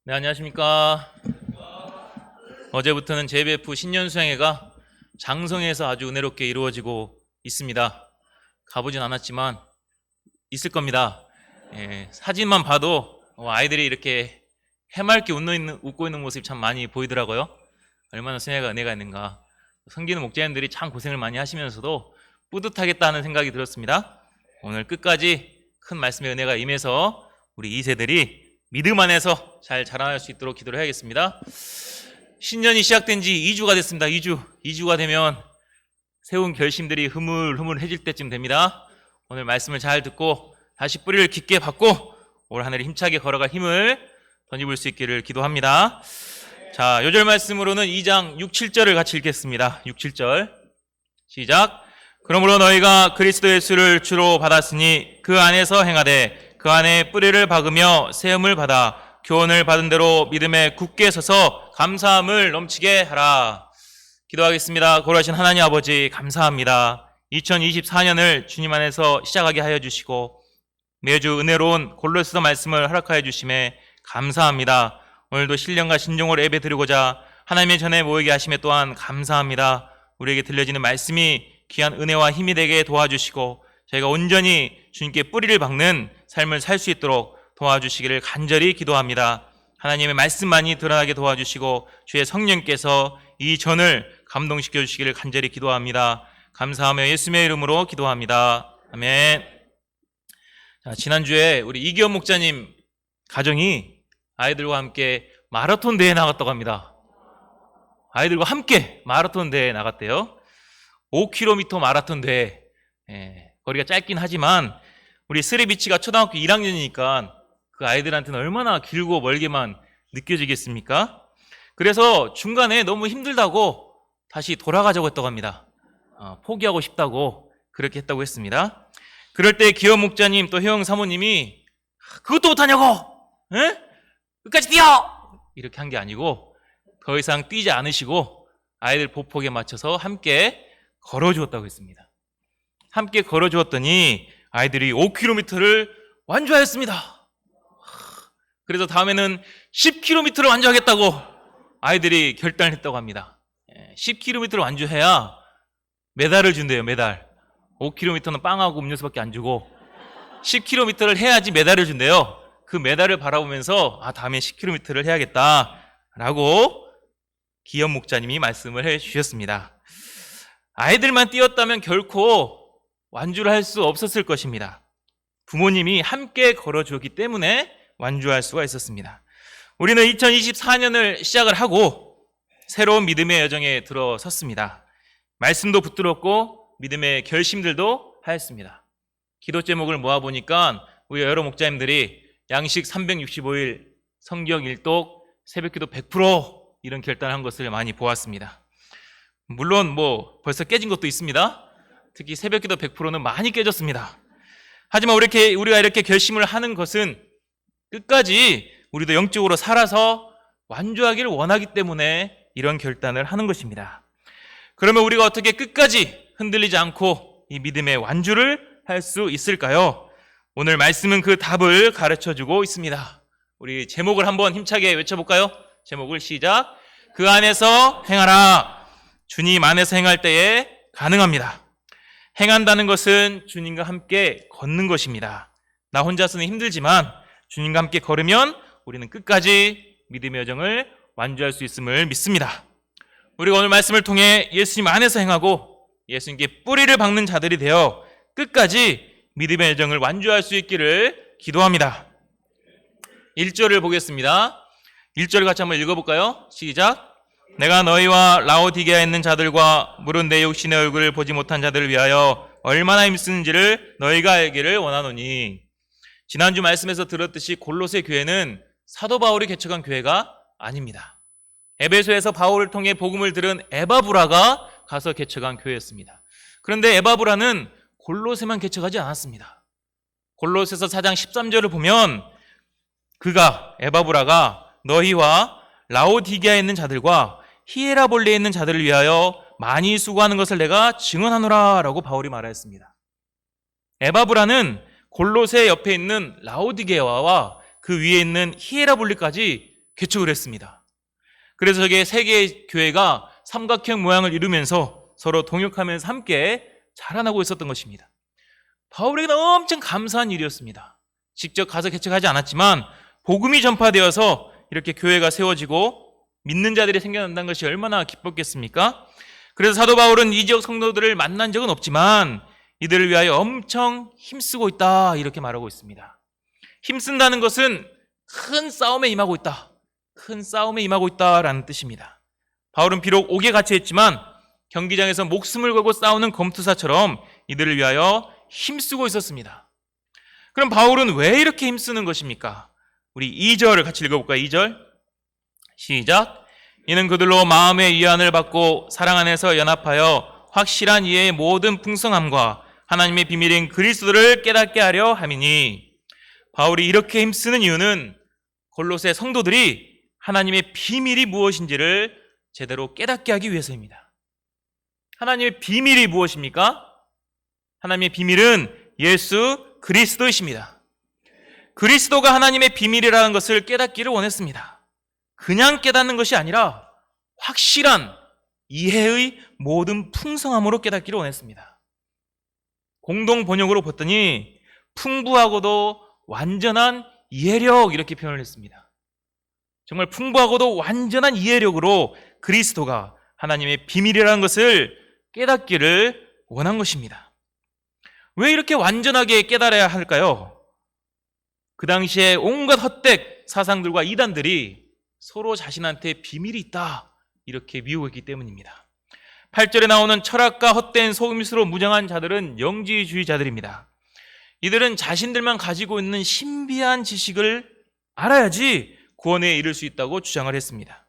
네, 안녕하십니까. 어제부터는 JBF 신년수행회가 장성에서 아주 은혜롭게 이루어지고 있습니다. 가보진 않았지만 있을 겁니다. 사진만 봐도 아이들이 이렇게 해맑게 웃고 있는 모습이 참 많이 보이더라고요. 얼마나 수행회가 은혜가 있는가. 섬기는 목자님들이 참 고생을 많이 하시면서도 뿌듯하겠다는 생각이 들었습니다. 오늘 끝까지 큰 말씀의 은혜가 임해서 우리 2세들이 믿음 안에서 잘 자라날 수 있도록 기도를 해야겠습니다. 신년이 시작된 지 2주가 됐습니다. 2주가 되면 세운 결심들이 흐물흐물해질 때쯤 됩니다. 오늘 말씀을 잘 듣고 다시 뿌리를 깊게 받고 올 한 해를 힘차게 걸어갈 힘을 던져볼 수 있기를 기도합니다. 자, 요절 말씀으로는 2장 6, 7절을 같이 읽겠습니다. 6, 7절 시작. 그러므로 너희가 그리스도 예수를 주로 받았으니 그 안에서 행하되 그 안에 뿌리를 박으며 세움을 받아 교훈을 받은 대로 믿음에 굳게 서서 감사함을 넘치게 하라. 기도하겠습니다. 거룩하신 하나님 아버지, 감사합니다. 2024년을 주님 안에서 시작하게 하여 주시고 매주 은혜로운 골로새서 말씀을 허락하여 주심에 감사합니다. 오늘도 신령과 신종으로 예배 드리고자 하나님의 전에 모이게 하심에 또한 감사합니다. 우리에게 들려지는 말씀이 귀한 은혜와 힘이 되게 도와주시고 저희가 온전히 주님께 뿌리를 박는 삶을 살 수 있도록 도와주시기를 간절히 기도합니다. 하나님의 말씀만이 드러나게 도와주시고 주의 성령께서 이 전을 감동시켜 주시기를 간절히 기도합니다. 감사하며 예수님의 이름으로 기도합니다. 아멘. 자, 지난주에 우리 이기현 목자님 가정이 아이들과 함께 마라톤 대회에 나갔다고 합니다. 아이들과 함께 마라톤 대회에 나갔대요. 5km 마라톤 대회. 거리가 짧긴 하지만 우리 스리비치가 초등학교 1학년이니까 그 아이들한테는 얼마나 길고 멀게만 느껴지겠습니까? 그래서 중간에 너무 힘들다고 다시 돌아가자고 했다고 합니다. 포기하고 싶다고 그렇게 했다고 했습니다. 그럴 때 기현 목자님 또 효영 사모님이 그것도 못하냐고! 에? 끝까지 뛰어! 이렇게 한 게 아니고 더 이상 뛰지 않으시고 아이들 보폭에 맞춰서 함께 걸어주었다고 했습니다. 함께 걸어주었더니 아이들이 5km를 완주하였습니다. 그래서 다음에는 10km를 완주하겠다고 아이들이 결단을 했다고 합니다. 10km를 완주해야 메달을 준대요. 메달. 5km는 빵하고 음료수밖에 안 주고 10km를 해야지 메달을 준대요. 그 메달을 바라보면서 다음에 10km를 해야겠다라고 기현 목자님이 말씀을 해주셨습니다. 아이들만 뛰었다면 결코 완주를 할 수 없었을 것입니다. 부모님이 함께 걸어주었기 때문에 완주할 수가 있었습니다. 우리는 2024년을 시작을 하고 새로운 믿음의 여정에 들어섰습니다. 말씀도 붙들었고 믿음의 결심들도 하였습니다. 기도 제목을 모아보니까 우리 여러 목자님들이 양식 365일, 성경 일독, 새벽기도 100% 이런 결단한 것을 많이 보았습니다. 물론 벌써 깨진 것도 있습니다. 특히 새벽기도 100%는 많이 깨졌습니다. 하지만 우리가 이렇게 결심을 하는 것은 끝까지 우리도 영적으로 살아서 완주하기를 원하기 때문에 이런 결단을 하는 것입니다. 그러면 우리가 어떻게 끝까지 흔들리지 않고 이 믿음의 완주를 할 수 있을까요? 오늘 말씀은 그 답을 가르쳐주고 있습니다. 우리 제목을 한번 힘차게 외쳐볼까요? 제목을 시작. 그 안에서 행하라. 주님 안에서 행할 때에 가능합니다. 행한다는 것은 주님과 함께 걷는 것입니다. 나 혼자서는 힘들지만 주님과 함께 걸으면 우리는 끝까지 믿음의 여정을 완주할 수 있음을 믿습니다. 우리가 오늘 말씀을 통해 예수님 안에서 행하고 예수님께 뿌리를 박는 자들이 되어 끝까지 믿음의 여정을 완주할 수 있기를 기도합니다. 1절을 보겠습니다. 1절을 같이 한번 읽어볼까요? 시작. 내가 너희와 라오디게아에 있는 자들과 물은 내 육신의 얼굴을 보지 못한 자들을 위하여 얼마나 힘쓰는지를 너희가 알기를 원하노니. 지난주 말씀에서 들었듯이 골로새 교회는 사도 바울이 개척한 교회가 아닙니다. 에베소에서 바울을 통해 복음을 들은 에바브라가 가서 개척한 교회였습니다. 그런데 에바브라는 골로새만 개척하지 않았습니다. 골로새서 4장 13절을 보면 에바브라가 너희와 라오디게아에 있는 자들과 히에라볼리에 있는 자들을 위하여 많이 수고하는 것을 내가 증언하노라 라고 바울이 말하였습니다. 에바브라는 골로새 옆에 있는 라오디게아와 그 위에 있는 히에라볼리까지 개척을 했습니다. 그래서 저게 세 개의 교회가 삼각형 모양을 이루면서 서로 동역하면서 함께 자라나고 있었던 것입니다. 바울에게는 엄청 감사한 일이었습니다. 직접 가서 개척하지 않았지만 복음이 전파되어서 이렇게 교회가 세워지고 믿는 자들이 생겨난다는 것이 얼마나 기뻤겠습니까? 그래서 사도 바울은 이 지역 성도들을 만난 적은 없지만 이들을 위하여 엄청 힘쓰고 있다 이렇게 말하고 있습니다. 힘쓴다는 것은 큰 싸움에 임하고 있다. 큰 싸움에 임하고 있다라는 뜻입니다. 바울은 비록 옥에 갇혀있지만 경기장에서 목숨을 걸고 싸우는 검투사처럼 이들을 위하여 힘쓰고 있었습니다. 그럼 바울은 왜 이렇게 힘쓰는 것입니까? 우리 2절을 같이 읽어볼까요? 2절 시작. 이는 그들로 마음의 위안을 받고 사랑 안에서 연합하여 확실한 이해의 모든 풍성함과 하나님의 비밀인 그리스도를 깨닫게 하려 함이니. 바울이 이렇게 힘쓰는 이유는 골로새 성도들이 하나님의 비밀이 무엇인지를 제대로 깨닫게 하기 위해서입니다. 하나님의 비밀이 무엇입니까? 하나님의 비밀은 예수 그리스도이십니다. 그리스도가 하나님의 비밀이라는 것을 깨닫기를 원했습니다. 그냥 깨닫는 것이 아니라 확실한 이해의 모든 풍성함으로 깨닫기를 원했습니다. 공동 번역으로 봤더니 풍부하고도 완전한 이해력 이렇게 표현을 했습니다. 정말 풍부하고도 완전한 이해력으로 그리스도가 하나님의 비밀이라는 것을 깨닫기를 원한 것입니다. 왜 이렇게 완전하게 깨달아야 할까요? 그 당시에 온갖 헛된 사상들과 이단들이 서로 자신한테 비밀이 있다 이렇게 미혹했기 때문입니다. 8절에 나오는 철학과 헛된 속임수로 무장한 자들은 영지주의자들입니다. 이들은 자신들만 가지고 있는 신비한 지식을 알아야지 구원에 이를 수 있다고 주장을 했습니다.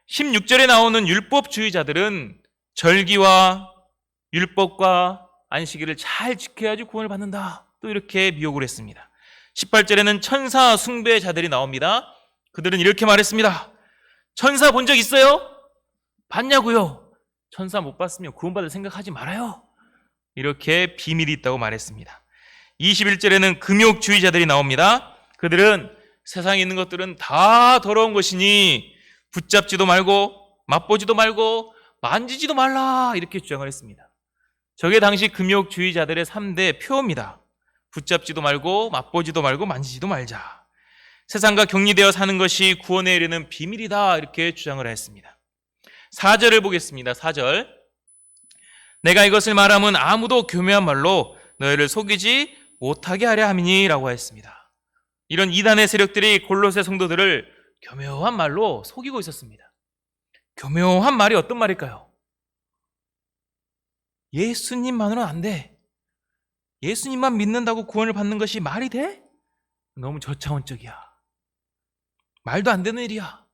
16절에 나오는 율법주의자들은 절기와 율법과 안식일을 잘 지켜야지 구원을 받는다 또 이렇게 미혹을 했습니다. 18절에는 천사 숭배자들이 나옵니다. 그들은 이렇게 말했습니다. 천사 본 적 있어요? 봤냐고요? 천사 못 봤으면 구원받을 생각하지 말아요. 이렇게 비밀이 있다고 말했습니다. 21절에는 금욕주의자들이 나옵니다. 그들은 세상에 있는 것들은 다 더러운 것이니 붙잡지도 말고 맛보지도 말고 만지지도 말라 이렇게 주장을 했습니다. 저게 당시 금욕주의자들의 3대 표입니다. 붙잡지도 말고 맛보지도 말고 만지지도 말자. 세상과 격리되어 사는 것이 구원에 이르는 비밀이다 이렇게 주장을 했습니다. 4절을 보겠습니다. 4절 내가 이것을 말하면 아무도 교묘한 말로 너희를 속이지 못하게 하려 함이니 라고 했습니다. 이런 이단의 세력들이 골로새 성도들을 교묘한 말로 속이고 있었습니다. 교묘한 말이 어떤 말일까요? 예수님만으로는 안 돼. 예수님만 믿는다고 구원을 받는 것이 말이 돼? 너무 저차원적이야. 말도 안 되는 일이야.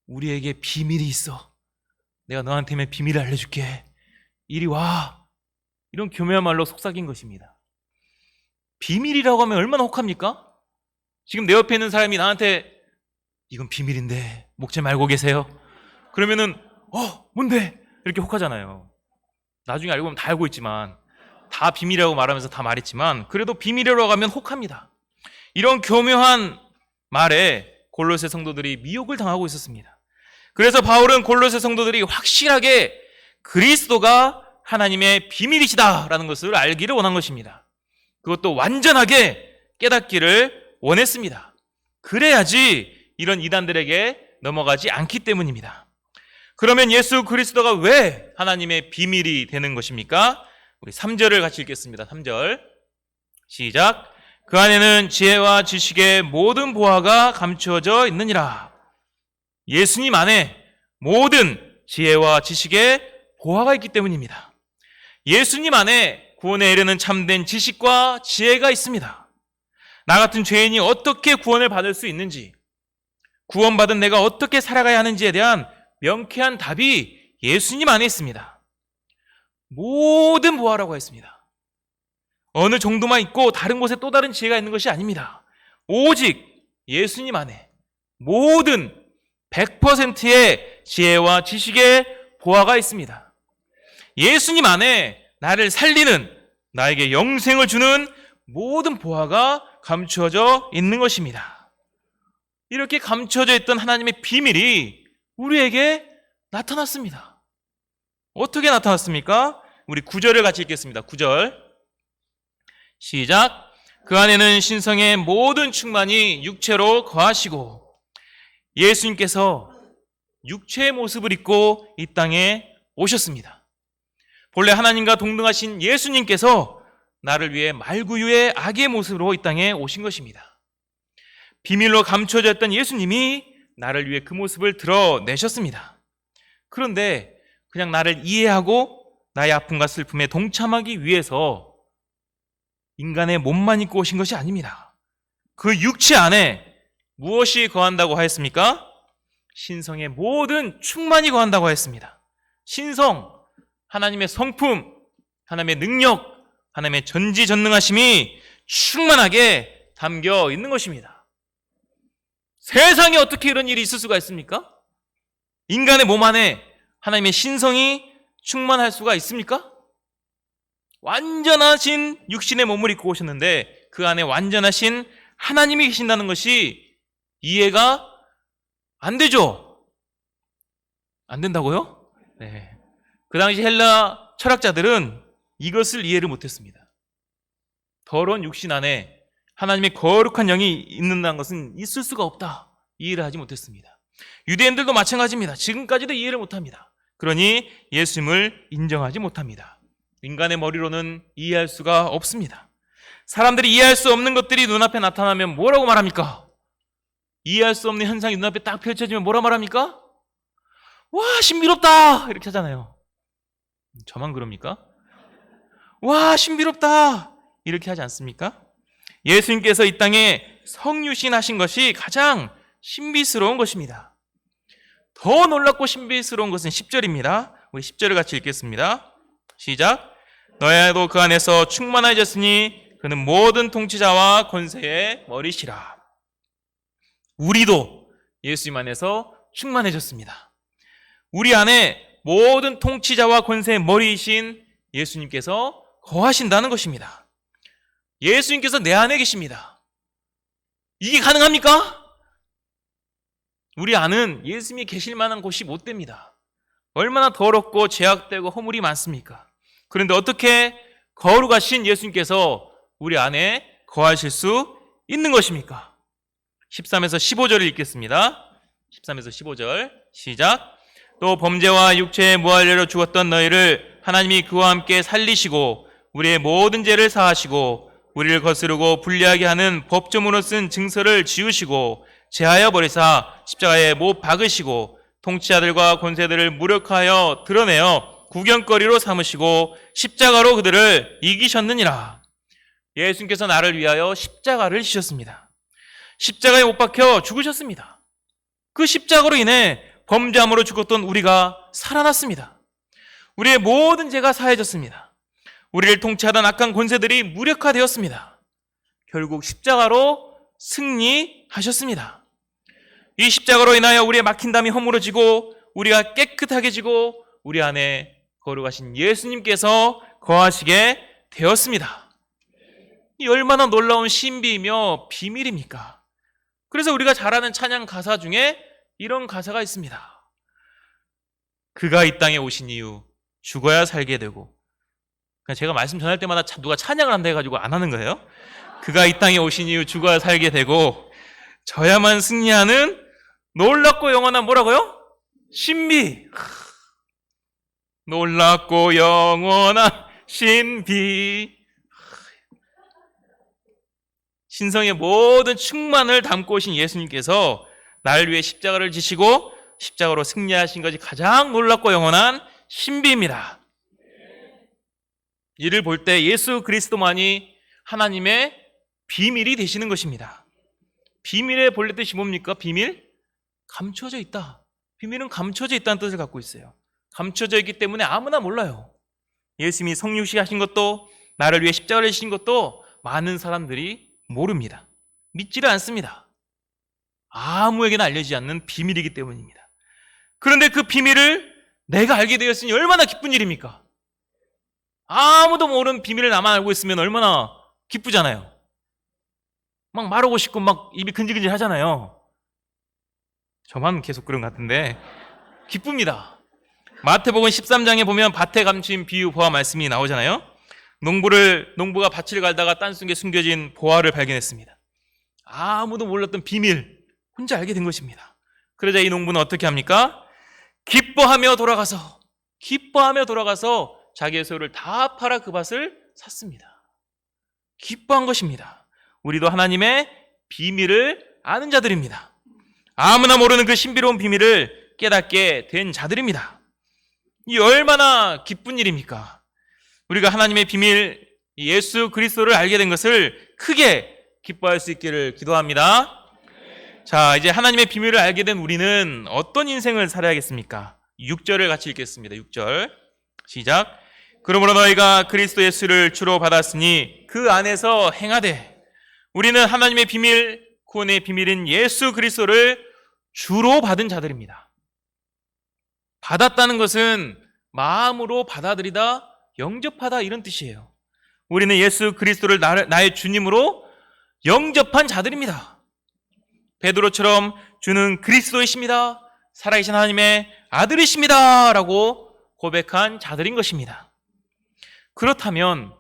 우리에게 비밀이 있어. 내가 너한테 비밀을 알려줄게. 이리 와. 이런 교묘한 말로 속삭인 것입니다. 비밀이라고 하면 얼마나 혹합니까? 지금 내 옆에 있는 사람이 나한테 이건 비밀인데 목재 말고 계세요? 그러면은 뭔데? 이렇게 혹하잖아요. 나중에 알고 보면 다 알고 있지만 다 비밀이라고 말하면서 다 말했지만 그래도 비밀이라고 하면 혹합니다. 이런 교묘한 말에 골로새 성도들이 미혹을 당하고 있었습니다. 그래서 바울은 골로새 성도들이 확실하게 그리스도가 하나님의 비밀이시다라는 것을 알기를 원한 것입니다. 그것도 완전하게 깨닫기를 원했습니다. 그래야지 이런 이단들에게 넘어가지 않기 때문입니다. 그러면 예수 그리스도가 왜 하나님의 비밀이 되는 것입니까? 우리 3절을 같이 읽겠습니다. 3절 시작. 그 안에는 지혜와 지식의 모든 보화가 감추어져 있느니라. 예수님 안에 모든 지혜와 지식의 보화가 있기 때문입니다. 예수님 안에 구원에 이르는 참된 지식과 지혜가 있습니다. 나 같은 죄인이 어떻게 구원을 받을 수 있는지, 구원받은 내가 어떻게 살아가야 하는지에 대한 명쾌한 답이 예수님 안에 있습니다. 모든 보화라고 했습니다. 어느 정도만 있고 다른 곳에 또 다른 지혜가 있는 것이 아닙니다. 오직 예수님 안에 모든 100%의 지혜와 지식의 보화가 있습니다. 예수님 안에 나를 살리는, 나에게 영생을 주는 모든 보화가 감추어져 있는 것입니다. 이렇게 감춰져 있던 하나님의 비밀이 우리에게 나타났습니다. 어떻게 나타났습니까? 우리 9절을 같이 읽겠습니다. 9절 시작. 그 안에는 신성의 모든 충만이 육체로 거하시고, 예수님께서 육체의 모습을 입고 이 땅에 오셨습니다. 본래 하나님과 동등하신 예수님께서 나를 위해 말구유의 아기의 모습으로 이 땅에 오신 것입니다. 비밀로 감춰져 있던 예수님이 나를 위해 그 모습을 드러내셨습니다. 그런데 그냥 나를 이해하고 나의 아픔과 슬픔에 동참하기 위해서 인간의 몸만 입고 오신 것이 아닙니다. 그 육체 안에 무엇이 거한다고 하였습니까? 신성의 모든 충만이 거한다고 하였습니다. 신성, 하나님의 성품, 하나님의 능력, 하나님의 전지전능하심이 충만하게 담겨 있는 것입니다. 세상에 어떻게 이런 일이 있을 수가 있습니까? 인간의 몸 안에 하나님의 신성이 충만할 수가 있습니까? 완전하신 육신의 몸을 입고 오셨는데 그 안에 완전하신 하나님이 계신다는 것이 이해가 안 되죠? 안 된다고요? 네. 그 당시 헬라 철학자들은 이것을 이해를 못했습니다. 더러운 육신 안에 하나님의 거룩한 영이 있는다는 것은 있을 수가 없다. 이해를 하지 못했습니다. 유대인들도 마찬가지입니다. 지금까지도 이해를 못합니다. 그러니 예수님을 인정하지 못합니다. 인간의 머리로는 이해할 수가 없습니다. 사람들이 이해할 수 없는 것들이 눈앞에 나타나면 뭐라고 말합니까? 이해할 수 없는 현상이 눈앞에 딱 펼쳐지면 뭐라 말합니까? 와, 신비롭다! 이렇게 하잖아요. 저만 그럽니까? 와, 신비롭다! 이렇게 하지 않습니까? 예수님께서 이 땅에 성육신 하신 것이 가장 신비스러운 것입니다. 더 놀랍고 신비스러운 것은 10절입니다. 우리 10절을 같이 읽겠습니다. 시작. 너희도 그 안에서 충만해졌으니 그는 모든 통치자와 권세의 머리시라. 우리도 예수님 안에서 충만해졌습니다. 우리 안에 모든 통치자와 권세의 머리이신 예수님께서 거하신다는 것입니다. 예수님께서 내 안에 계십니다. 이게 가능합니까? 우리 안은 예수님이 계실 만한 곳이 못 됩니다. 얼마나 더럽고 죄악되고 허물이 많습니까? 그런데 어떻게 거룩하신 예수님께서 우리 안에 거하실 수 있는 것입니까? 13에서 15절을 읽겠습니다. 13에서 15절 시작. 또 범죄와 육체의 무할례로 죽었던 너희를 하나님이 그와 함께 살리시고 우리의 모든 죄를 사하시고 우리를 거스르고 불리하게 하는 법조문으로 쓴 증서를 지우시고 제하여 버리사 십자가에 못 박으시고 통치자들과 권세들을 무력하여 드러내어 구경거리로 삼으시고 십자가로 그들을 이기셨느니라. 예수님께서 나를 위하여 십자가를 지셨습니다. 십자가에 못 박혀 죽으셨습니다. 그 십자가로 인해 범죄함으로 죽었던 우리가 살아났습니다. 우리의 모든 죄가 사해졌습니다. 우리를 통치하던 악한 권세들이 무력화되었습니다. 결국 십자가로 승리하셨습니다. 이 십자가로 인하여 우리의 막힌 담이 허물어지고 우리가 깨끗하게지고 우리 안에 거룩하신 예수님께서 거하시게 되었습니다. 이 얼마나 놀라운 신비이며 비밀입니까? 그래서 우리가 잘 아는 찬양 가사 중에 이런 가사가 있습니다. 그가 이 땅에 오신 이유 죽어야 살게 되고, 그냥 제가 말씀 전할 때마다 누가 찬양을 한다 해가지고 안 하는 거예요. 그가 이 땅에 오신 이유 죽어야 살게 되고 저야만 승리하는 놀랍고 영원한 뭐라고요? 신비. 놀랍고 영원한 신비. 신성의 모든 충만을 담고 오신 예수님께서 나를 위해 십자가를 지시고 십자가로 승리하신 것이 가장 놀랍고 영원한 신비입니다. 이를 볼 때 예수 그리스도만이 하나님의 비밀이 되시는 것입니다. 비밀의 본래 뜻이 뭡니까? 비밀? 감춰져 있다. 비밀은 감춰져 있다는 뜻을 갖고 있어요. 감춰져 있기 때문에 아무나 몰라요. 예수님이 성육신 하신 것도 나를 위해 십자가를 지신 것도 많은 사람들이 모릅니다. 믿지를 않습니다. 아무에게나 알려지지 않는 비밀이기 때문입니다. 그런데 그 비밀을 내가 알게 되었으니 얼마나 기쁜 일입니까? 아무도 모르는 비밀을 나만 알고 있으면 얼마나 기쁘잖아요. 막 말하고 싶고 막 입이 근질근질 하잖아요. 저만 계속 그런 것 같은데 기쁩니다. 마태복음 13장에 보면 밭에 감춘 비유 보화 말씀이 나오잖아요. 농부가 밭을 갈다가 땅속에 숨겨진 보화를 발견했습니다. 아무도 몰랐던 비밀 혼자 알게 된 것입니다. 그러자 이 농부는 어떻게 합니까? 기뻐하며 돌아가서 자기의 소유를 다 팔아 그 밭을 샀습니다. 기뻐한 것입니다. 우리도 하나님의 비밀을 아는 자들입니다. 아무나 모르는 그 신비로운 비밀을 깨닫게 된 자들입니다. 이 얼마나 기쁜 일입니까? 우리가 하나님의 비밀 예수 그리스도를 알게 된 것을 크게 기뻐할 수 있기를 기도합니다. 자, 이제 하나님의 비밀을 알게 된 우리는 어떤 인생을 살아야겠습니까? 6절을 같이 읽겠습니다. 6절 시작. 그러므로 너희가 그리스도 예수를 주로 받았으니 그 안에서 행하되. 우리는 하나님의 비밀, 구원의 비밀인 예수 그리스도를 주로 받은 자들입니다. 받았다는 것은 마음으로 받아들이다, 영접하다 이런 뜻이에요. 우리는 예수 그리스도를 나의 주님으로 영접한 자들입니다. 베드로처럼 주는 그리스도이십니다, 살아계신 하나님의 아들이십니다 라고 고백한 자들인 것입니다. 그렇다면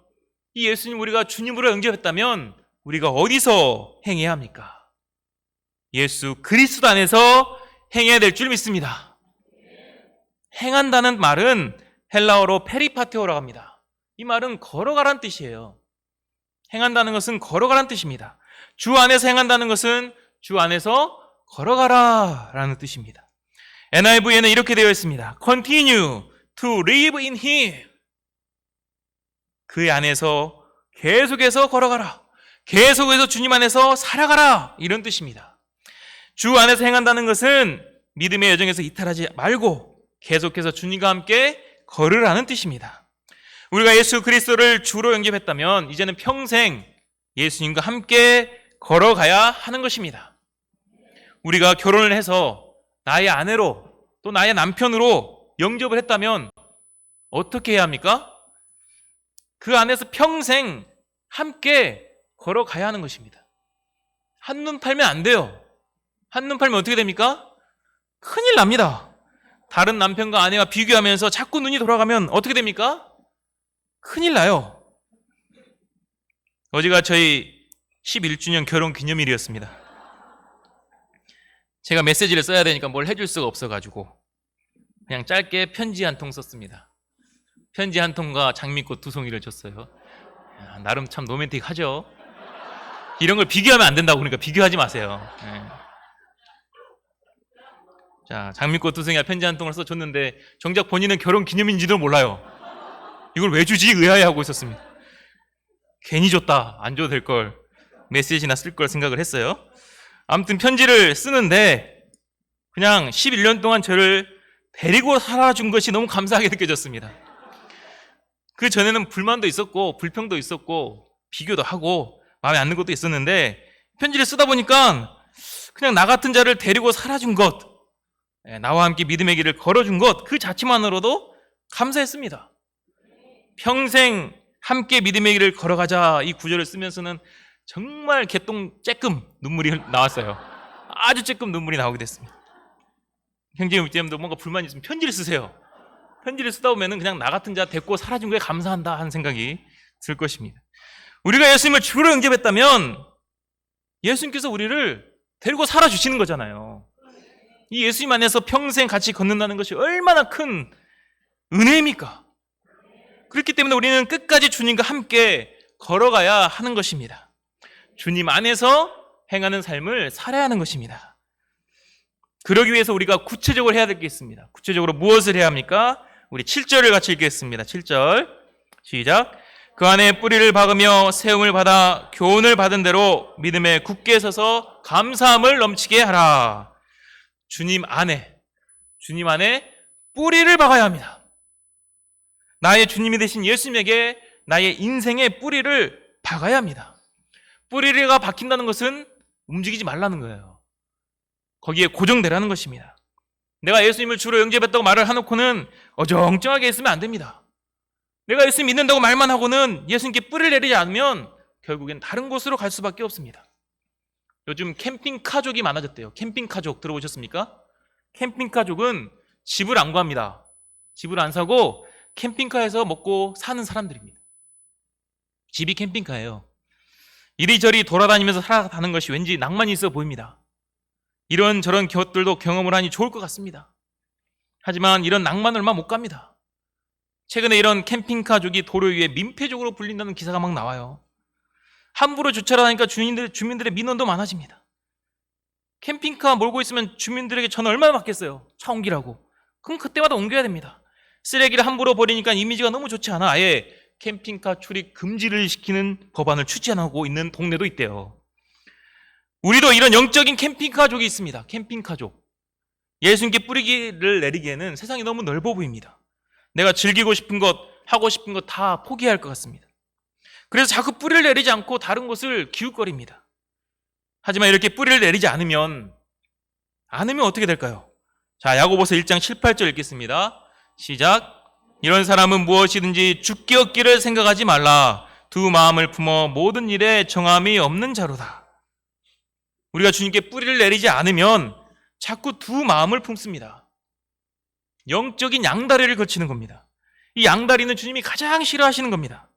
이 예수님 우리가 주님으로 영접했다면 우리가 어디서 행해야 합니까? 예수 그리스도 안에서 행해야 될 줄 믿습니다. 행한다는 말은 헬라어로 페리파테오라고 합니다. 이 말은 걸어가란 뜻이에요. 행한다는 것은 걸어가란 뜻입니다. 주 안에서 행한다는 것은 주 안에서 걸어가라 라는 뜻입니다. NIV에는 이렇게 되어 있습니다. Continue to live in Him. 그 안에서 계속해서 걸어가라. 계속해서 주님 안에서 살아가라. 이런 뜻입니다. 주 안에서 행한다는 것은 믿음의 여정에서 이탈하지 말고 계속해서 주님과 함께 걸으라는 뜻입니다. 우리가 예수 그리스도를 주로 영접했다면 이제는 평생 예수님과 함께 걸어가야 하는 것입니다. 우리가 결혼을 해서 나의 아내로 또 나의 남편으로 영접을 했다면 어떻게 해야 합니까? 그 안에서 평생 함께 걸어가야 하는 것입니다. 한눈 팔면 안 돼요. 한눈 팔면 어떻게 됩니까? 큰일 납니다. 다른 남편과 아내와 비교하면서 자꾸 눈이 돌아가면 어떻게 됩니까? 큰일 나요. 어제가 저희 11주년 결혼 기념일이었습니다. 제가 메시지를 써야 되니까 뭘 해줄 수가 없어가지고 그냥 짧게 편지 한 통 썼습니다. 편지 한 통과 장미꽃 2송이를 줬어요. 나름 참 로맨틱하죠. 이런 걸 비교하면 안 된다고. 그러니까 비교하지 마세요. 네. 자, 장미꽃 2송이와 편지 한 통을 써줬는데 정작 본인은 결혼 기념인지도 몰라요. 이걸 왜 주지? 의아해하고 있었습니다. 괜히 줬다. 안 줘도 될 걸. 메시지나 쓸 걸 생각을 했어요. 아무튼 편지를 쓰는데 그냥 11년 동안 저를 데리고 살아준 것이 너무 감사하게 느껴졌습니다. 그 전에는 불만도 있었고 불평도 있었고 비교도 하고 마음에 안 드는 것도 있었는데 편지를 쓰다 보니까 그냥 나 같은 자를 데리고 살아준 것, 나와 함께 믿음의 길을 걸어준 것, 그 자체만으로도 감사했습니다. 평생 함께 믿음의 길을 걸어가자 이 구절을 쓰면서는 정말 개똥 쬐끔 눈물이 나왔어요. 아주 쬐끔 눈물이 나오게 됐습니다. 형제님 때문에 뭔가 불만이 있으면 편지를 쓰세요. 편지를 쓰다 보면 그냥 나 같은 자 데리고 살아준 거에 감사한다 하는 생각이 들 것입니다. 우리가 예수님을 주로 영접했다면 예수님께서 우리를 데리고 살아주시는 거잖아요. 이 예수님 안에서 평생 같이 걷는다는 것이 얼마나 큰 은혜입니까? 그렇기 때문에 우리는 끝까지 주님과 함께 걸어가야 하는 것입니다. 주님 안에서 행하는 삶을 살아야 하는 것입니다. 그러기 위해서 우리가 구체적으로 해야 될 게 있습니다. 구체적으로 무엇을 해야 합니까? 우리 7절을 같이 읽겠습니다. 7절 시작. 그 안에 뿌리를 박으며 세움을 받아 교훈을 받은 대로 믿음에 굳게 서서 감사함을 넘치게 하라. 주님 안에 뿌리를 박아야 합니다. 나의 주님이 되신 예수님에게 나의 인생의 뿌리를 박아야 합니다. 뿌리가 박힌다는 것은 움직이지 말라는 거예요. 거기에 고정되라는 것입니다. 내가 예수님을 주로 영접했다고 말을 해놓고는 어정쩡하게 있으면 안 됩니다. 내가 예수님 믿는다고 말만 하고는 예수님께 뿌리를 내리지 않으면 결국엔 다른 곳으로 갈 수밖에 없습니다. 요즘 캠핑카족이 많아졌대요. 캠핑카족 들어보셨습니까? 캠핑카족은 집을 안 구합니다. 집을 안 사고 캠핑카에서 먹고 사는 사람들입니다. 집이 캠핑카예요. 이리저리 돌아다니면서 살아가는 것이 왠지 낭만이 있어 보입니다. 이런저런 것들도 경험을 하니 좋을 것 같습니다. 하지만 이런 낭만을 얼마 못 갑니다. 최근에 이런 캠핑카족이 도로 위에 민폐족으로 불린다는 기사가 막 나와요. 함부로 주차를 하니까 주민들의 민원도 많아집니다. 캠핑카 몰고 있으면 주민들에게 전화 얼마나 받겠어요? 차 옮기라고. 그럼 그때마다 옮겨야 됩니다. 쓰레기를 함부로 버리니까 이미지가 너무 좋지 않아 아예 캠핑카 출입 금지를 시키는 법안을 추진하고 있는 동네도 있대요. 우리도 이런 영적인 캠핑카족이 있습니다. 캠핑카족. 예수님께 뿌리를 내리기에는 세상이 너무 넓어 보입니다. 내가 즐기고 싶은 것, 하고 싶은 것 다 포기할 것 같습니다. 그래서 자꾸 뿌리를 내리지 않고 다른 곳을 기웃거립니다. 하지만 이렇게 뿌리를 내리지 않으면 어떻게 될까요? 자, 야고보서 1장 7, 8절 읽겠습니다. 시작. 이런 사람은 무엇이든지 죽기 얻기를 생각하지 말라. 두 마음을 품어 모든 일에 정함이 없는 자로다. 우리가 주님께 뿌리를 내리지 않으면 자꾸 두 마음을 품습니다. 영적인 양다리를 걸치는 겁니다. 이 양다리는 주님이 가장 싫어하시는 겁니다.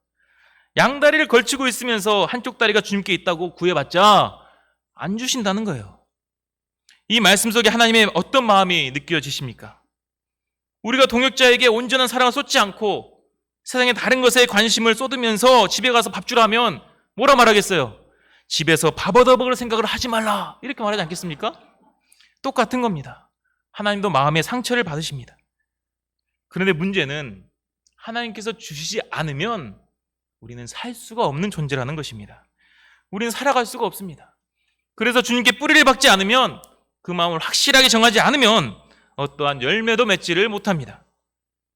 양다리를 걸치고 있으면서 한쪽 다리가 주님께 있다고 구해봤자 안 주신다는 거예요. 이 말씀 속에 하나님의 어떤 마음이 느껴지십니까? 우리가 동역자에게 온전한 사랑을 쏟지 않고 세상의 다른 것에 관심을 쏟으면서 집에 가서 밥 주라 하면 뭐라 말하겠어요? 집에서 밥 얻어먹을 생각을 하지 말라 이렇게 말하지 않겠습니까? 똑같은 겁니다. 하나님도 마음의 상처를 받으십니다. 그런데 문제는 하나님께서 주시지 않으면 우리는 살 수가 없는 존재라는 것입니다. 우리는 살아갈 수가 없습니다. 그래서 주님께 뿌리를 박지 않으면, 그 마음을 확실하게 정하지 않으면 어떠한 열매도 맺지를 못합니다.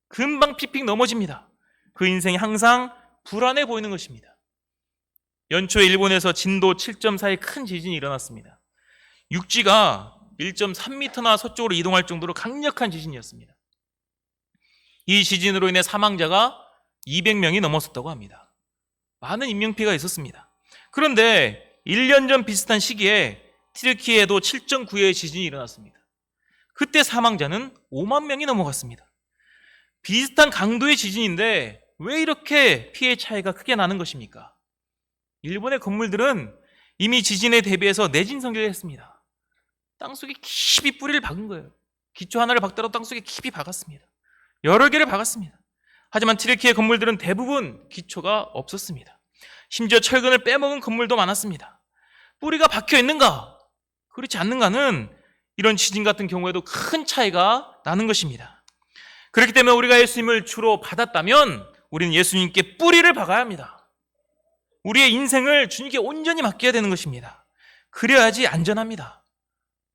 금방 픽픽 넘어집니다. 그 인생이 항상 불안해 보이는 것입니다. 연초에 일본에서 진도 7.4의 큰 지진이 일어났습니다. 육지가 1.3m나 서쪽으로 이동할 정도로 강력한 지진이었습니다. 이 지진으로 인해 사망자가 200명이 넘었었다고 합니다. 많은 인명피해가 있었습니다. 그런데 1년 전 비슷한 시기에 튀르키예에도 7.9의 지진이 일어났습니다. 그때 사망자는 5만 명이 넘어갔습니다. 비슷한 강도의 지진인데 왜 이렇게 피해 차이가 크게 나는 것입니까? 일본의 건물들은 이미 지진에 대비해서 내진 설계를 했습니다. 땅속에 깊이 뿌리를 박은 거예요. 기초 하나를 박더라도 땅속에 깊이 박았습니다. 여러 개를 박았습니다. 하지만 튀르키예 건물들은 대부분 기초가 없었습니다. 심지어 철근을 빼먹은 건물도 많았습니다. 뿌리가 박혀 있는가? 그렇지 않는가는 이런 지진 같은 경우에도 큰 차이가 나는 것입니다. 그렇기 때문에 우리가 예수님을 주로 받았다면 우리는 예수님께 뿌리를 박아야 합니다. 우리의 인생을 주님께 온전히 맡겨야 되는 것입니다. 그래야지 안전합니다.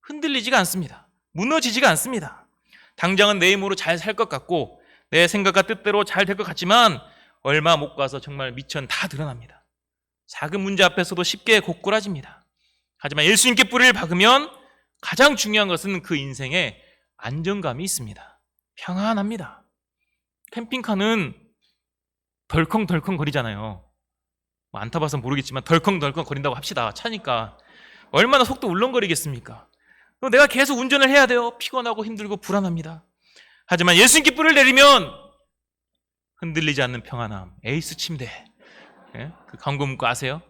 흔들리지가 않습니다. 무너지지가 않습니다. 당장은 내 힘으로 잘 살 것 같고 내 생각과 뜻대로 잘 될 것 같지만 얼마 못 가서 정말 미천 다 드러납니다. 작은 문제 앞에서도 쉽게 고꾸라집니다. 하지만 예수님께 뿌리를 박으면 가장 중요한 것은 그 인생에 안정감이 있습니다. 평안합니다. 캠핑카는 덜컹덜컹 거리잖아요. 안 타봐서 모르겠지만 덜컹덜컹 거린다고 합시다. 차니까 얼마나 속도 울렁거리겠습니까? 내가 계속 운전을 해야 돼요. 피곤하고 힘들고 불안합니다. 하지만 예수님께 뿌리를 내리면 흔들리지 않는 평안함. 에이스 침대. 예? 그 광고 문구 아세요?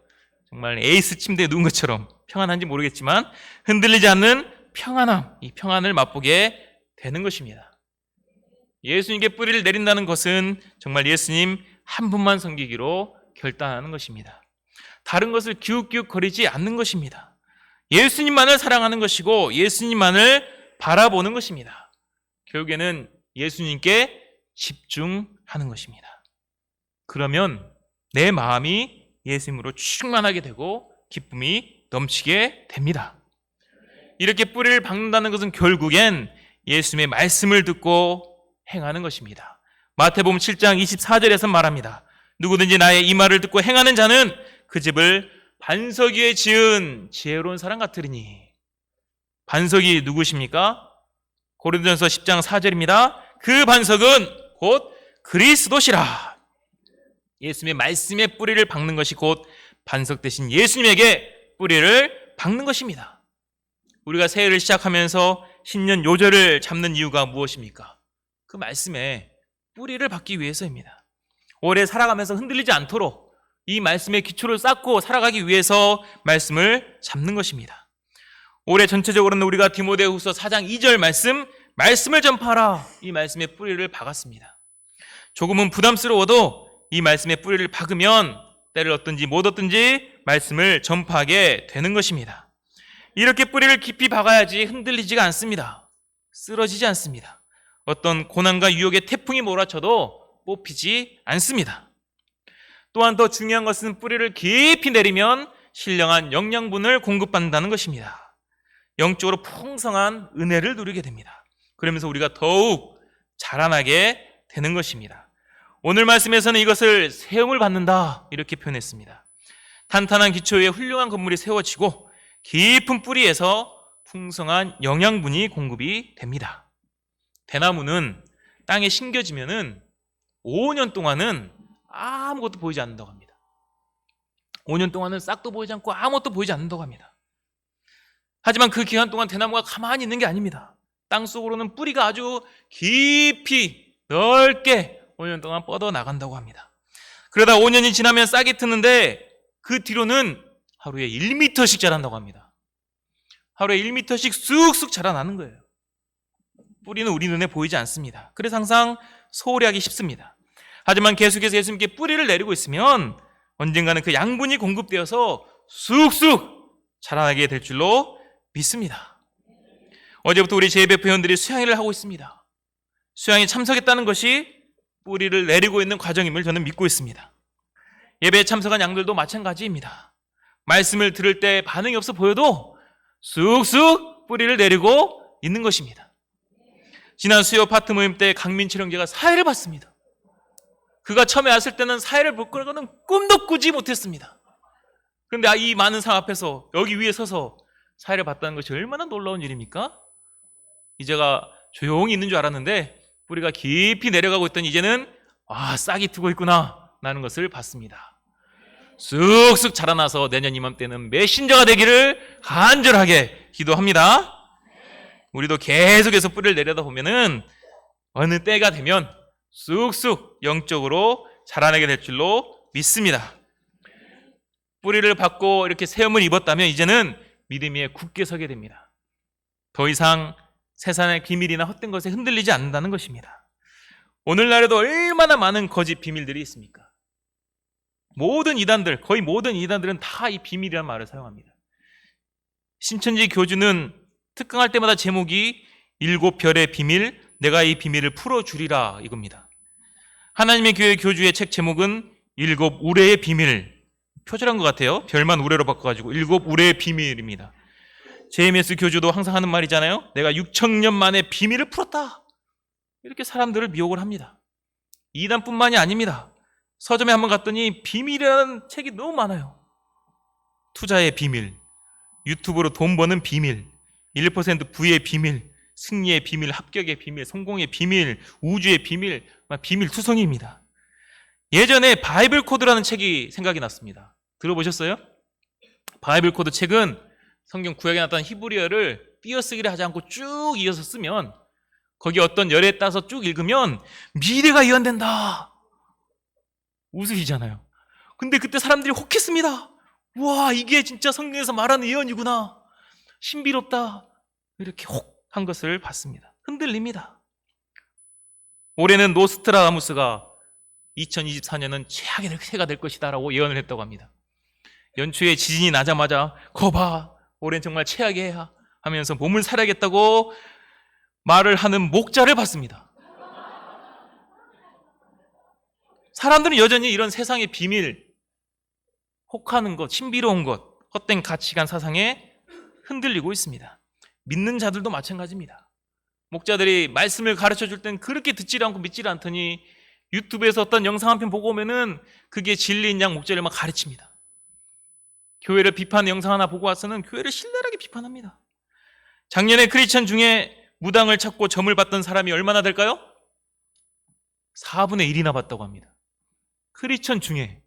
정말 에이스 침대에 누운 것처럼 평안한지 모르겠지만 흔들리지 않는 평안함. 이 평안을 맛보게 되는 것입니다. 예수님께 뿌리를 내린다는 것은 정말 예수님 한 분만 섬기기로 결단하는 것입니다. 다른 것을 기웃기웃 거리지 않는 것입니다. 예수님만을 사랑하는 것이고 예수님만을 바라보는 것입니다. 결국에는 예수님께 집중하는 것입니다. 그러면 내 마음이 예수님으로 충만하게 되고 기쁨이 넘치게 됩니다. 이렇게 뿌리를 박는다는 것은 결국엔 예수님의 말씀을 듣고 행하는 것입니다. 마태복음 7장 24절에서 말합니다. 누구든지 나의 이 말을 듣고 행하는 자는 그 집을 반석 위에 지은 지혜로운 사람 같으리니. 반석이 누구십니까? 고린도전서 10장 4절입니다. 그 반석은 곧 그리스도시라. 예수님의 말씀에 뿌리를 박는 것이 곧 반석 대신 예수님에게 뿌리를 박는 것입니다. 우리가 새해를 시작하면서 신년 요절을 잡는 이유가 무엇입니까? 그 말씀에 뿌리를 박기 위해서입니다. 올해 살아가면서 흔들리지 않도록 이 말씀의 기초를 쌓고 살아가기 위해서 말씀을 잡는 것입니다. 올해 전체적으로는 우리가 디모데후서 4장 2절 말씀을 전파하라, 이 말씀에 뿌리를 박았습니다. 조금은 부담스러워도 이 말씀에 뿌리를 박으면 때를 얻든지 못 얻든지 말씀을 전파하게 되는 것입니다. 이렇게 뿌리를 깊이 박아야지 흔들리지가 않습니다. 쓰러지지 않습니다. 어떤 고난과 유혹의 태풍이 몰아쳐도 뽑히지 않습니다. 또한 더 중요한 것은 뿌리를 깊이 내리면 신령한 영양분을 공급받는다는 것입니다. 영적으로 풍성한 은혜를 누리게 됩니다. 그러면서 우리가 더욱 자라나게 되는 것입니다. 오늘 말씀에서는 이것을 세움을 받는다, 이렇게 표현했습니다. 탄탄한 기초 위에 훌륭한 건물이 세워지고 깊은 뿌리에서 풍성한 영양분이 공급이 됩니다. 대나무는 땅에 심겨지면은 5년 동안은 아무것도 보이지 않는다고 합니다. 5년 동안은 싹도 보이지 않고 아무것도 보이지 않는다고 합니다. 하지만 그 기간 동안 대나무가 가만히 있는 게 아닙니다. 땅속으로는 뿌리가 아주 깊이 넓게 5년 동안 뻗어 나간다고 합니다. 그러다 5년이 지나면 싹이 트는데 그 뒤로는 하루에 1m씩 자란다고 합니다. 하루에 1m씩 쑥쑥 자라나는 거예요. 뿌리는 우리 눈에 보이지 않습니다. 그래서 항상 소홀히 하기 쉽습니다. 하지만 계속해서 예수님께 뿌리를 내리고 있으면 언젠가는 그 양분이 공급되어서 쑥쑥 자라나게 될 줄로 믿습니다. 어제부터 우리 재예배 회원들이 수양회를 하고 있습니다. 수양에 참석했다는 것이 뿌리를 내리고 있는 과정임을 저는 믿고 있습니다. 예배에 참석한 양들도 마찬가지입니다. 말씀을 들을 때 반응이 없어 보여도 쑥쑥 뿌리를 내리고 있는 것입니다. 지난 수요 파트 모임 때 강민철 형제가 사회를 봤습니다. 그가 처음에 왔을 때는 사회를 볼 거라고는 꿈도 꾸지 못했습니다. 그런데 이 많은 사람 앞에서 여기 위에 서서 사회를 봤다는 것이 얼마나 놀라운 일입니까? 이제가 조용히 있는 줄 알았는데 뿌리가 깊이 내려가고 있더니 이제는 싹이 트고 있구나 라는 것을 봤습니다. 쑥쑥 자라나서 내년 이맘때는 메신저가 되기를 간절하게 기도합니다. 우리도 계속해서 뿌리를 내려다 보면은 어느 때가 되면 쑥쑥 영적으로 자라나게 될 줄로 믿습니다. 뿌리를 받고 이렇게 세움을 입었다면 이제는 믿음 위에 굳게 서게 됩니다. 더 이상 세상의 비밀이나 헛된 것에 흔들리지 않는다는 것입니다. 오늘날에도 얼마나 많은 거짓 비밀들이 있습니까? 거의 모든 이단들은 다 이 비밀이라는 말을 사용합니다. 신천지 교주는 특강할 때마다 제목이 7별의 비밀, 내가 이 비밀을 풀어주리라 이겁니다. 하나님의 교회 교주의 책 제목은 7 우레의 비밀, 표절한 것 같아요. 별만 우레로 바꿔가지고 7 우레의 비밀입니다. JMS 교주도 항상 하는 말이잖아요. 내가 6,000년 만에 비밀을 풀었다. 이렇게 사람들을 미혹을 합니다. 이단뿐만이 아닙니다. 서점에 한번 갔더니 비밀이라는 책이 너무 많아요. 투자의 비밀, 유튜브로 돈 버는 비밀, 1% 부의 비밀, 승리의 비밀, 합격의 비밀, 성공의 비밀, 우주의 비밀, 비밀 투성이입니다. 예전에 바이블 코드라는 책이 생각이 났습니다. 들어보셨어요? 바이블 코드 책은 성경 구약에 나타난 히브리어를 띄어쓰기를 하지 않고 쭉 이어서 쓰면 거기 어떤 열에 따서 쭉 읽으면 미래가 예언된다. 웃으시잖아요. 근데 그때 사람들이 혹했습니다. 와, 이게 진짜 성경에서 말하는 예언이구나. 신비롭다. 이렇게 혹한 것을 봤습니다. 흔들립니다. 올해는 노스트라다무스가 2024년은 최악의 해가 될 것이다 라고 예언을 했다고 합니다. 연초에 지진이 나자마자 거봐, 올해는 정말 최악의 해야 하면서 몸을 살아야겠다고 말을 하는 목자를 봤습니다. 사람들은 여전히 이런 세상의 비밀, 혹하는 것, 신비로운 것, 헛된 가치관 사상에 흔들리고 있습니다. 믿는 자들도 마찬가지입니다. 목자들이 말씀을 가르쳐 줄 땐 그렇게 듣지 않고 믿지 않더니 유튜브에서 어떤 영상 한 편 보고 오면은 그게 진리인 양 목자를 막 가르칩니다. 교회를 비판하는 영상 하나 보고 와서는 교회를 신랄하게 비판합니다. 작년에 크리스천 중에 무당을 찾고 점을 받던 사람이 얼마나 될까요? 4분의 1이나 받다고 합니다. 크리스천 중에.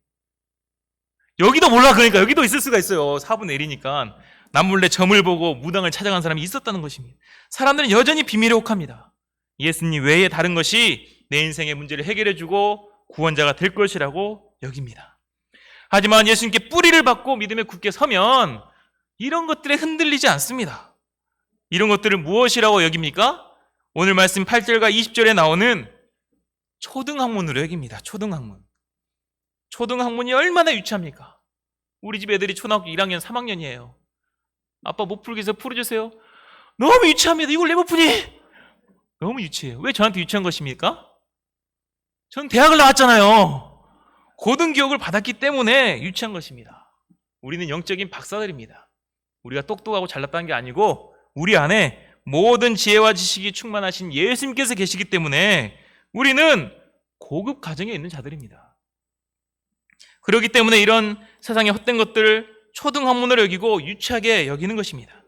여기도 몰라. 그러니까 여기도 있을 수가 있어요. 4분의 1이니까. 남몰래 점을 보고 무당을 찾아간 사람이 있었다는 것입니다. 사람들은 여전히 비밀에 혹합니다. 예수님 외에 다른 것이 내 인생의 문제를 해결해주고 구원자가 될 것이라고 여깁니다. 하지만 예수님께 뿌리를 받고 믿음에 굳게 서면 이런 것들에 흔들리지 않습니다. 이런 것들을 무엇이라고 여깁니까? 오늘 말씀 8절과 20절에 나오는 초등학문으로 여깁니다. 초등학문. 초등학문이 얼마나 유치합니까? 우리 집 애들이 초등학교 1학년, 3학년이에요. 아빠 못 풀기 위해서 풀어주세요. 너무 유치합니다. 이걸 왜 못 푸니? 너무 유치해요. 왜 저한테 유치한 것입니까? 전 대학을 나왔잖아요. 고등교육을 받았기 때문에 유치한 것입니다. 우리는 영적인 박사들입니다. 우리가 똑똑하고 잘났다는 게 아니고 우리 안에 모든 지혜와 지식이 충만하신 예수님께서 계시기 때문에 우리는 고급 가정에 있는 자들입니다. 그렇기 때문에 이런 세상의 헛된 것들을 초등학문으로 여기고 유치하게 여기는 것입니다.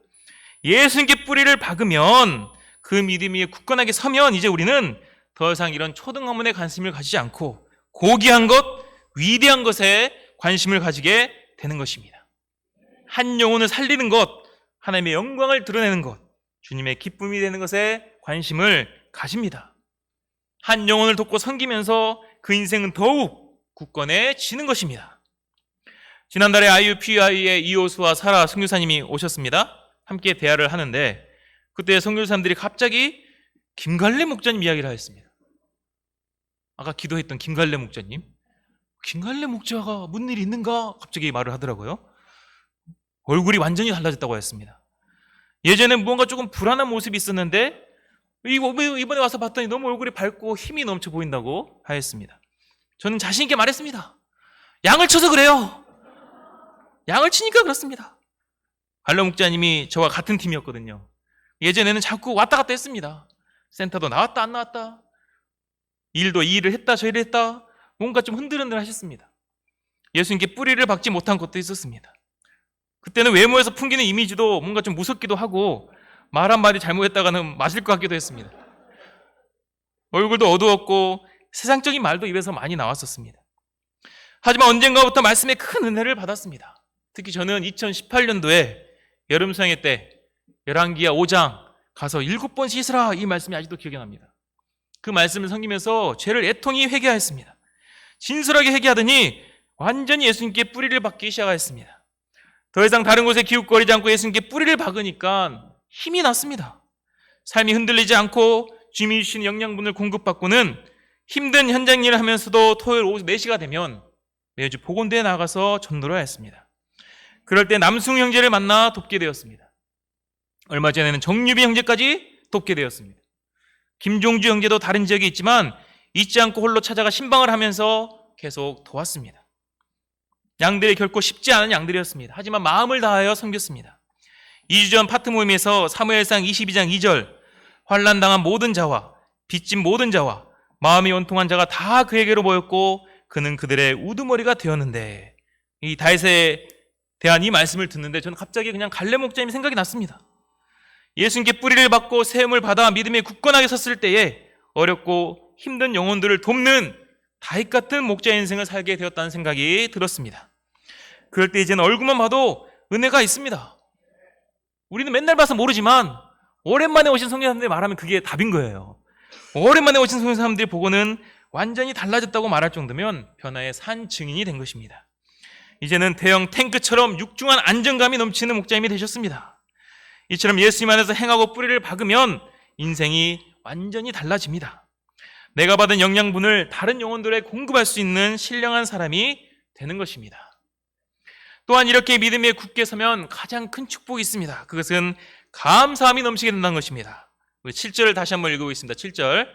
예수님께 뿌리를 박으면 그 믿음 위에 굳건하게 서면 이제 우리는 더 이상 이런 초등학문에 관심을 가지지 않고 고귀한 것, 위대한 것에 관심을 가지게 되는 것입니다. 한 영혼을 살리는 것, 하나님의 영광을 드러내는 것, 주님의 기쁨이 되는 것에 관심을 가집니다. 한 영혼을 돕고 섬기면서 그 인생은 더욱 굳건해지는 것입니다. 지난달에 IUPUI의 이호수와 사라 선교사님이 오셨습니다. 함께 대화를 하는데 그때 선교사님들이 갑자기 김갈래 목자님 이야기를 하였습니다. 아까 기도했던 김갈래 목자님. 김갈래 목자가 무슨 일이 있는가? 갑자기 말을 하더라고요. 얼굴이 완전히 달라졌다고 했습니다. 예전엔 무언가 조금 불안한 모습이 있었는데 이번에 와서 봤더니 너무 얼굴이 밝고 힘이 넘쳐 보인다고 하였습니다. 저는 자신 있게 말했습니다. 양을 쳐서 그래요. 양을 치니까 그렇습니다. 갈래 목자님이 저와 같은 팀이었거든요. 예전에는 자꾸 왔다 갔다 했습니다. 센터도 나왔다 안 나왔다. 일도 이 일을 했다 저 일을 했다. 뭔가 좀 흔들흔들 하셨습니다. 예수님께 뿌리를 박지 못한 것도 있었습니다. 그때는 외모에서 풍기는 이미지도 뭔가 좀 무섭기도 하고 말 한마디 잘못했다가는 맞을 것 같기도 했습니다. 얼굴도 어두웠고 세상적인 말도 입에서 많이 나왔었습니다. 하지만 언젠가부터 말씀에 큰 은혜를 받았습니다. 특히 저는 2018년도에 여름 수양회 때 열왕기하 5장 가서 7번 씻으라 이 말씀이 아직도 기억이 납니다. 그 말씀을 섬기면서 죄를 애통히 회개하였습니다. 진솔하게 회개하더니 완전히 예수님께 뿌리를 박기 시작하였습니다. 더 이상 다른 곳에 기웃거리지 않고 예수님께 뿌리를 박으니까 힘이 났습니다. 삶이 흔들리지 않고 주님이 주신 영양분을 공급받고는 힘든 현장 일을 하면서도 토요일 오후 4시가 되면 매주 복원대에 나가서 전도를 하였습니다. 그럴 때 남승 형제를 만나 돕게 되었습니다. 얼마 전에는 정유비 형제까지 돕게 되었습니다. 김종주 형제도 다른 지역에 있지만 잊지 않고 홀로 찾아가 신방을 하면서 계속 도왔습니다. 양들이 결코 쉽지 않은 양들이었습니다. 하지만 마음을 다하여 섬겼습니다. 2주 전 파트 모임에서 사무엘상 22장 2절 환난당한 모든 자와 빚진 모든 자와 마음이 원통한 자가 다 그에게로 모였고 그는 그들의 우두머리가 되었는데 이 다윗에 대한 이 말씀을 듣는데 저는 갑자기 그냥 갈래 목자님이 생각이 났습니다. 예수님께 뿌리를 받고 세움을 받아 믿음에 굳건하게 섰을 때에 어렵고 힘든 영혼들을 돕는 다윗 같은 목자 인생을 살게 되었다는 생각이 들었습니다. 그럴 때 이제는 얼굴만 봐도 은혜가 있습니다. 우리는 맨날 봐서 모르지만 오랜만에 오신 성령사람들이 말하면 그게 답인 거예요. 오랜만에 오신 성령사람들이 보고는 완전히 달라졌다고 말할 정도면 변화의 산 증인이 된 것입니다. 이제는 대형 탱크처럼 육중한 안정감이 넘치는 목자님이 되셨습니다. 이처럼 예수님 안에서 행하고 뿌리를 박으면 인생이 완전히 달라집니다. 내가 받은 영양분을 다른 영혼들에 공급할 수 있는 신령한 사람이 되는 것입니다. 또한 이렇게 믿음에 굳게 서면 가장 큰 축복이 있습니다. 그것은 감사함이 넘치게 된다는 것입니다. 우리 7절을 다시 한번 읽어보겠습니다. 7절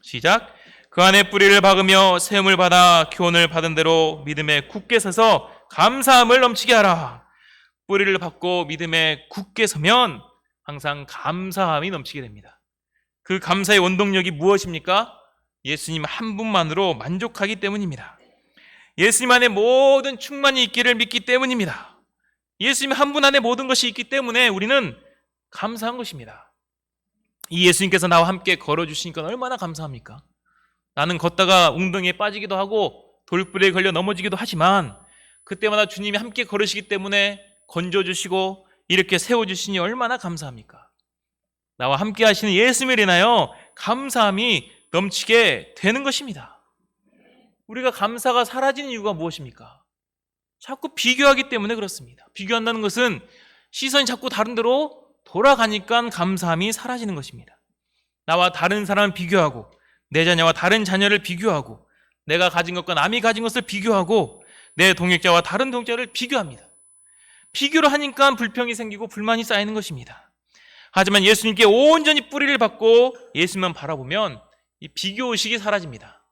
시작. 그 안에 뿌리를 박으며 세움을 받아 교훈을 받은 대로 믿음에 굳게 서서 감사함을 넘치게 하라. 뿌리를 박고 믿음에 굳게 서면 항상 감사함이 넘치게 됩니다. 그 감사의 원동력이 무엇입니까? 예수님 한 분만으로 만족하기 때문입니다. 예수님 안에 모든 충만이 있기를 믿기 때문입니다. 예수님 한 분 안에 모든 것이 있기 때문에 우리는 감사한 것입니다. 이 예수님께서 나와 함께 걸어주시니까 얼마나 감사합니까? 나는 걷다가 웅덩이에 빠지기도 하고 돌부리에 걸려 넘어지기도 하지만 그때마다 주님이 함께 걸으시기 때문에 건져주시고 이렇게 세워주시니 얼마나 감사합니까? 나와 함께 하시는 예수님을 인하여 감사함이 넘치게 되는 것입니다. 우리가 감사가 사라지는 이유가 무엇입니까? 자꾸 비교하기 때문에 그렇습니다. 비교한다는 것은 시선이 자꾸 다른 데로 돌아가니까 감사함이 사라지는 것입니다. 나와 다른 사람을 비교하고, 내 자녀와 다른 자녀를 비교하고, 내가 가진 것과 남이 가진 것을 비교하고, 내 동역자와 다른 동역자를 비교합니다. 비교를 하니까 불평이 생기고 불만이 쌓이는 것입니다. 하지만 예수님께 온전히 뿌리를 받고 예수님만 바라보면 이 비교의식이 사라집니다.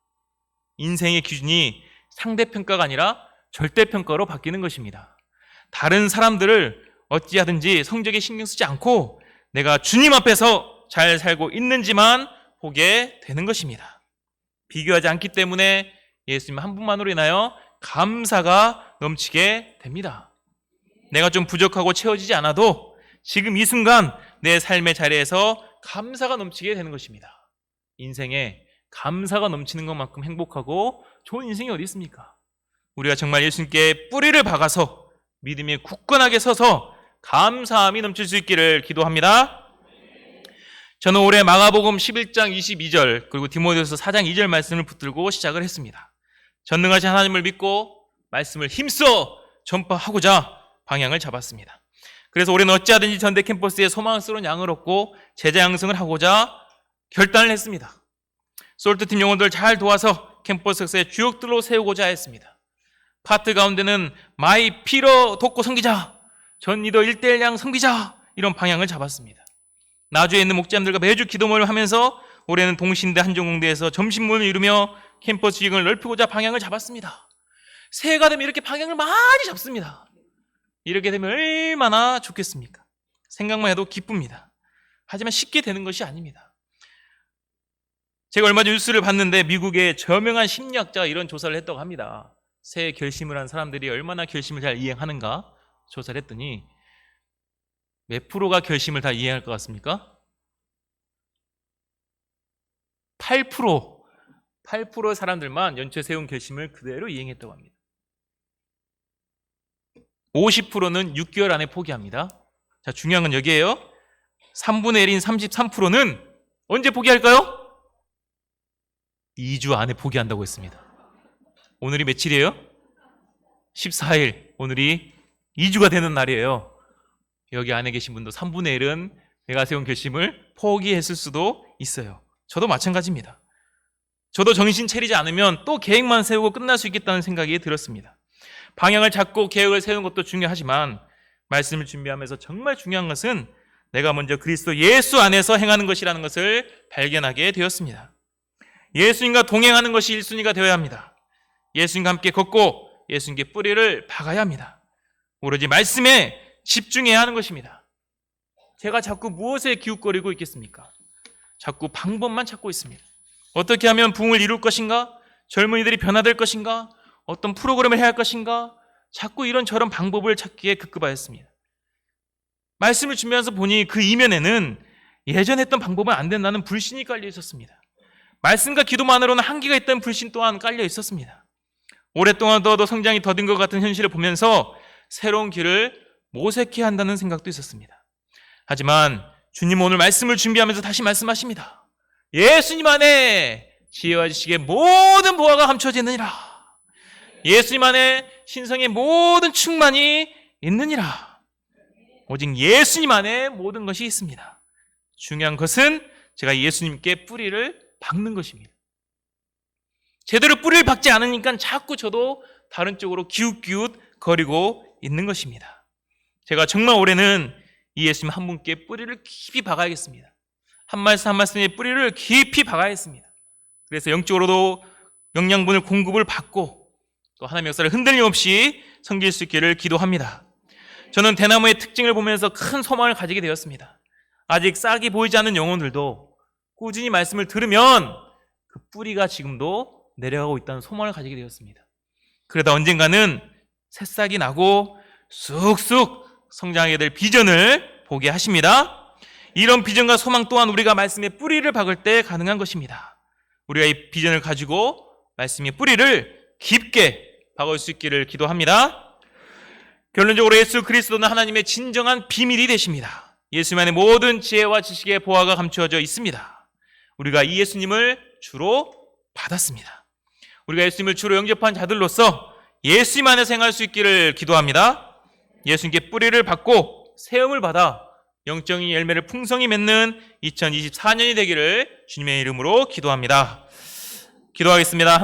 인생의 기준이 상대평가가 아니라 절대평가로 바뀌는 것입니다. 다른 사람들을 어찌하든지 성적에 신경 쓰지 않고 내가 주님 앞에서 잘 살고 있는지만 보게 되는 것입니다. 비교하지 않기 때문에 예수님 한 분만으로 인하여 감사가 넘치게 됩니다. 내가 좀 부족하고 채워지지 않아도 지금 이 순간 내 삶의 자리에서 감사가 넘치게 되는 것입니다. 인생에 감사가 넘치는 것만큼 행복하고 좋은 인생이 어디 있습니까? 우리가 정말 예수님께 뿌리를 박아서 믿음에 굳건하게 서서 감사함이 넘칠 수 있기를 기도합니다. 저는 올해 마가복음 11장 22절 그리고 디모데후서 4장 2절 말씀을 붙들고 시작을 했습니다. 전능하신 하나님을 믿고 말씀을 힘써 전파하고자 방향을 잡았습니다. 그래서 올해는 어찌하든지 전대 캠퍼스에 소망스러운 양을 얻고 제자 양성을 하고자 결단을 했습니다. 솔트팀 영혼들 잘 도와서 캠퍼스 역사의 주역들로 세우고자 했습니다. 파트 가운데는 마이 피러 돕고 섬기자, 전 리더 1:1양 섬기자, 이런 방향을 잡았습니다. 나주에 있는 목자님들과 매주 기도 모임을 하면서 올해는 동신대 한정공대에서 점심문을 이루며 캠퍼스 유행을 넓히고자 방향을 잡았습니다. 새해가 되면 이렇게 방향을 많이 잡습니다. 이렇게 되면 얼마나 좋겠습니까? 생각만 해도 기쁩니다. 하지만 쉽게 되는 것이 아닙니다. 제가 얼마 전 뉴스를 봤는데 미국의 저명한 심리학자가 이런 조사를 했다고 합니다. 새해 결심을 한 사람들이 얼마나 결심을 잘 이행하는가 조사를 했더니 몇 프로가 결심을 다 이행할 것 같습니까? 8%의 사람들만 연초에 세운 결심을 그대로 이행했다고 합니다. 50%는 6개월 안에 포기합니다. 자, 중요한 건 여기에요. 3분의 1인 33%는 언제 포기할까요? 2주 안에 포기한다고 했습니다. 오늘이 며칠이에요? 14일. 오늘이 2주가 되는 날이에요. 여기 안에 계신 분도 3분의 1은 내가 세운 결심을 포기했을 수도 있어요. 저도 마찬가지입니다. 저도 정신 차리지 않으면 또 계획만 세우고 끝날 수 있겠다는 생각이 들었습니다. 방향을 잡고 계획을 세우는 것도 중요하지만 말씀을 준비하면서 정말 중요한 것은 내가 먼저 그리스도 예수 안에서 행하는 것이라는 것을 발견하게 되었습니다. 예수님과 동행하는 것이 1순위가 되어야 합니다. 예수님과 함께 걷고 예수님께 뿌리를 박아야 합니다. 오로지 말씀에 집중해야 하는 것입니다. 제가 자꾸 무엇에 기웃거리고 있겠습니까? 자꾸 방법만 찾고 있습니다. 어떻게 하면 부흥을 이룰 것인가? 젊은이들이 변화될 것인가? 어떤 프로그램을 해야 할 것인가? 자꾸 이런저런 방법을 찾기에 급급하였습니다. 말씀을 준비하면서 보니 그 이면에는 예전에 했던 방법은 안 된다는 불신이 깔려 있었습니다. 말씀과 기도만으로는 한계가 있다는 불신 또한 깔려 있었습니다. 오랫동안 더 성장이 더딘 것 같은 현실을 보면서 새로운 길을 모색해야 한다는 생각도 있었습니다. 하지만 주님 오늘 말씀을 준비하면서 다시 말씀하십니다. 예수님 안에 지혜와 지식의 모든 보화가 감춰지느니라. 예수님 안에 신성의 모든 충만이 있느니라. 오직 예수님 안에 모든 것이 있습니다. 중요한 것은 제가 예수님께 뿌리를 박는 것입니다. 제대로 뿌리를 박지 않으니까 자꾸 저도 다른 쪽으로 기웃기웃 거리고 있는 것입니다. 제가 정말 올해는 이 예수님 한 분께 뿌리를 깊이 박아야겠습니다. 한 말씀 한 말씀의 뿌리를 깊이 박아야겠습니다. 그래서 영적으로도 영양분을 공급을 받고 또 하나님의 역사를 흔들림 없이 섬길 수 있기를 기도합니다. 저는 대나무의 특징을 보면서 큰 소망을 가지게 되었습니다. 아직 싹이 보이지 않는 영혼들도 꾸준히 말씀을 들으면 그 뿌리가 지금도 내려가고 있다는 소망을 가지게 되었습니다. 그러다 언젠가는 새싹이 나고 쑥쑥 성장하게 될 비전을 보게 하십니다. 이런 비전과 소망 또한 우리가 말씀의 뿌리를 박을 때 가능한 것입니다. 우리가 이 비전을 가지고 말씀의 뿌리를 깊게 박을 수 있기를 기도합니다. 결론적으로 예수 그리스도는 하나님의 진정한 비밀이 되십니다. 예수님 안에 모든 지혜와 지식의 보화가 감추어져 있습니다. 우리가 이 예수님을 주로 받았습니다. 우리가 예수님을 주로 영접한 자들로서 예수님 안에 생활할 수 있기를 기도합니다. 예수님께 뿌리를 받고 세움을 받아 영적인 열매를 풍성히 맺는 2024년이 되기를 주님의 이름으로 기도합니다. 기도하겠습니다.